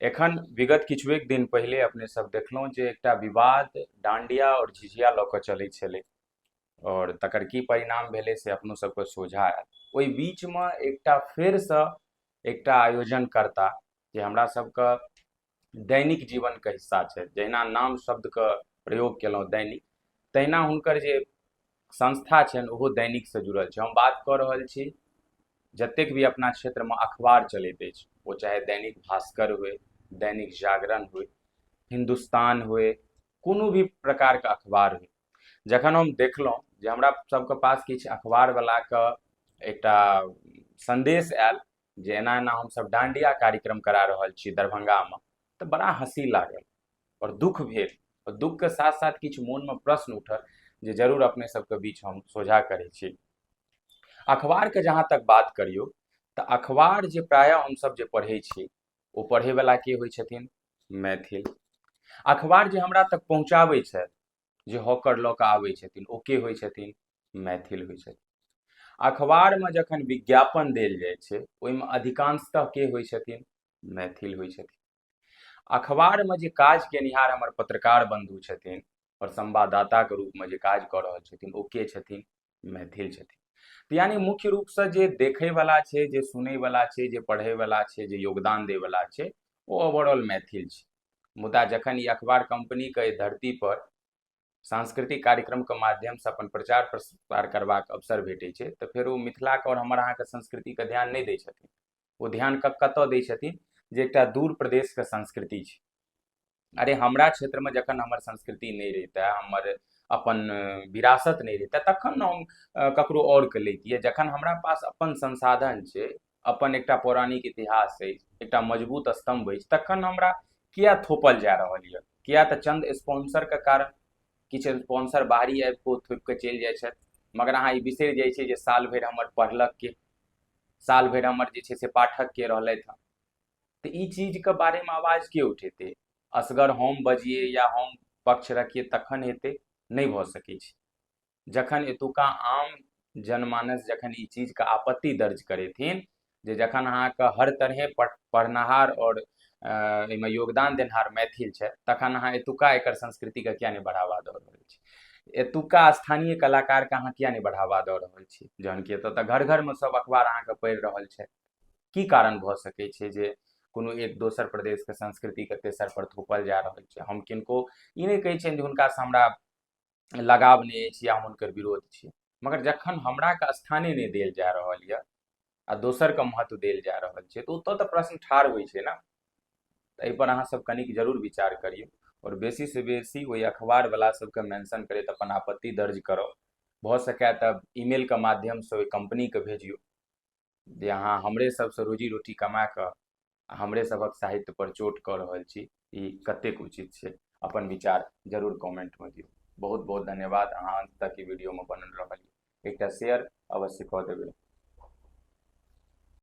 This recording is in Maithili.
एखन विगत किछुएक दिन पहिले अपने सब देखलहुँ जे एकटा विवाद डांडिया और झिझिया लऽ कऽ चलै छलै और तकर की परिणाम भेलै से अपनो सबके सोझा आयल। ओहि बीचमे एकटा फेरसँ एकटा आयोजनकर्ता जे हमरा सबके दैनिक जीवनके हिस्सा छै, जहिना नाम शब्दके प्रयोग केलहुँ दैनिक, तहिना हुनकर जे संस्था छनि ओहो दैनिकसँ जुड़ल छै। हम बात कऽ रहल छी जतेक भी अपना क्षेत्रमे अखबार चलैत अछि, ओ चाहे दैनिक भास्कर होय, दैनिक जागरण होय, हिंदुस्तान होय, कोनो भी प्रकारके अखबार होय, जखन हम देखलहुँ जे हमरा सबके पास किछु अखबारवलाके एकटा संदेश आयल जे एना एना हमसब डांडिया कार्यक्रम करा रहल छी दरभंगामे, तऽ बड़ा हंसी लागल और दुख भेल। और दुख के साथ साथ किछु मोनमे प्रश्न उठल जे जरूर अपने सबके बीच हम सोझा करै छी। अखबारके जहाँ तक बात करियौ तऽ अखबार जे प्रायः हमसब जे पढ़ै छी ओ पढ़ैवला के होइ छथिन? मैथिल। अखबार जे हमरा तक पहुँचाबै छथि, जे हॉकर लऽ कऽ आबै छथिन, ओ के होइ छथिन? मैथिल होइ छथिन। अखबारमे जखन विज्ञापन देल जाइ छै ओहिमे अधिकांशतः के होइ छथिन? मैथिल होइ छथिन। अखबारमे जे काज केनिहार हमर पत्रकार बंधु छथिन और संवाददाताके रूपमे जे काज कऽ रहल छथिन ओ के छथिन? मैथिल छथिन। तऽ यानी मुख्य रूपसँ जे देखैवला छै, जे सुनैवला छै, जे पढ़ैवला छै, जे योगदान दैवला छै, ओ ओवरऑल मैथिल छै। मुदा जखन ई अखबार कंपनीके एहि धरती पर सांस्कृतिक कार्यक्रमके माध्यमसँ अपन प्रचार प्रसार करबाक अवसर भेटै छै तऽ फेर ओ मिथिलाके और हमर अहाँके संस्कृतिके ध्यान नहि दै छथिन। ओ ध्यान कतऽ दै छथिन? जे एकटा दूर प्रदेशके संस्कृति छै। अरे हमरा क्षेत्रमे जखन हमर संस्कृति नहि रहितै, हमर अपन विरासत नहि रहितै, तखन ने हम ककरो औरके लैतियै। जखन हमरा पास अपन संसाधन छै, अपन एकटा पौराणिक इतिहास अछि, एकटा मजबूत स्तंभ अछि, तखन हमरा किया थोपल जा रहल यऽ? किया तऽ चंद स्पॉन्सरके कारण किछु स्पॉन्सर बाहरी आबि कऽ थोपि कऽ चलि जाइ छथि, मगर अहाँ ई बिसरि जाइ छियै जे साल भरि हमर पढ़लक के, साल भरि हमर जे छै से पाठक के रहलथि हँ। तऽ ई चीजके बारेमे आवाज के उठेतै? असगर हम बजिए या हम पक्ष रखिए तखन हेतै? नहि भऽ सकै छै। जखन एतुका आम जनमानस जखन ई चीजके आपत्ति दर्ज करेथिन जे जखन अहाँके हर तरहे पढ़नाहार और एहिमे योगदान देनिहार मैथिल छै, तखन अहाँ एतुका एकर संस्कृतिके किया नहि बढ़ावा दऽ रहल छी? एतुका स्थानीय कलाकारके अहाँ किया नहि बढ़ावा दऽ रहल छी? जहन कि एतऽ तऽ घर घरमे सब अखबार अहाँके पढ़ि रहल छै। की कारण भऽ सकै छै जे कोनो एक दोसर प्रदेशके संस्कृतिके तेसर पर थोपल जा रहल छै? हम किनको ई नहि कहै छियनि जे हुनकासँ हमरा लगाव नहि अछि या हम हुनकर विरोध छी, मगर जखन हमराके स्थाने नहि देल जा रहल यऽ आ दोसरके महत्व देल जा रहल छै तऽ ओतऽ तऽ प्रश्न ठाढ़ होइ छै ने। तऽ एहिपर अहाँ सब कनिक जरूर विचार करियौ और बेसी से बेसी ओहि अखबारवला सबके मेंशन करैत अपन आपत्ति दर्ज करब। भऽ सकै तऽ ईमेलके माध्यमसँ ओहि कंपनीके भेजियौ जे अहाँ हमरे सबसँ रोजी रोटी कमा कऽ हमरे सबक साहित्य पर चोट कऽ रहल छी, ई कतेक उचित छै? अपन विचार जरूर कमेंटमे दियौ। बहुत बहुत धन्यवाद, अहाँ अंत तक ई वीडियोमे बनल रहल। एकटा शेयर अवश्य कऽ देबै।